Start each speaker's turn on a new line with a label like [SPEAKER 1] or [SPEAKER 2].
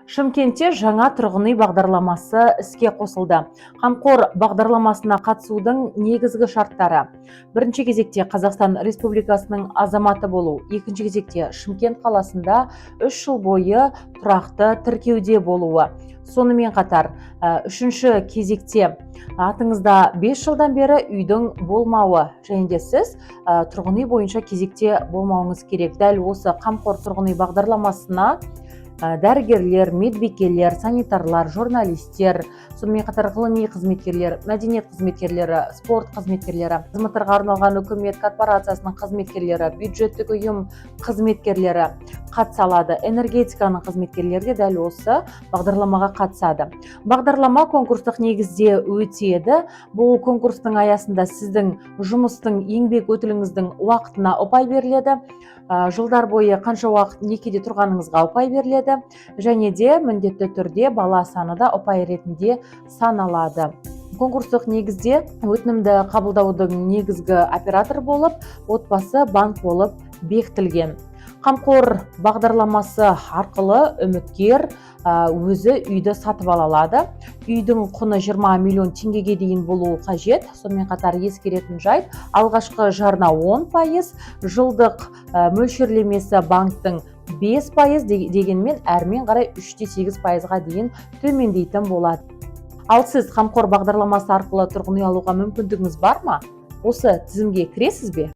[SPEAKER 1] Шымкентте жаңа тұрғын үй бағдарламасы іске қосылды. Қамқор бағдарламасына қатысудың негізгі шарттары: бірінші кезекте Қазақстан Республикасының азаматы болу, екінші кезекте Шымкент қаласында 3 жыл бойы тұрақты тіркеуде болуы. Сонымен қатар, үшінші кезекте атыңызда 5 жылдан бері үйдің болмауы, және де сіз тұрғын үй бойынша кезекте болмауыңыз керек. Дәл осы қамқор тұрғын үй бағдарламасына дәрігерлер, медбикелер, санитарлар, журналистер, сонымен қатар ғылыми қызметкерлер, мәдениет қызметкерлері, спорт қызметкерлері, азаматтарға арналған үкімет корпорациясының қызметкерлері, бюджеттік ұйым қызметкерлері қатыса алады. Энергетиканың қызметкерлері де дәл осы бағдарламаға қатысады. Бағдарлама конкурстық негізде өтеді. Бұл конкурстың аясында сіздің жұмыстың, еңбек өтіліңіздің уақытына ұпай беріледі. Жылдар бойы қанша уақыт некеде тұрғаныңызға ұпай беріледі, және де міндетті түрде бала саны да ұпай ретінде саналады. Конкурстық негізде өтінімді қабылдаудың негізгі оператор болып, отбасы банк болып бекітілген. Қамқор бағдарламасы арқылы үміткер өзі үйді сатып ала алады. Үйдің құны 20 миллион теңгеге дейін болуы қажет. Сонымен қатар ескеретін жайт, алғашқы жарна 10%, жылдық мөлшерлемесі банктың 5%, дегенмен әрмен қарай 3-8%-ға дейін төмендейтін болады. Ал сіз қамқор бағдарламасы арқылы тұрғын үй алуға мүмкіндігіңіз бар ма? Осы тізімге кіресіз бе?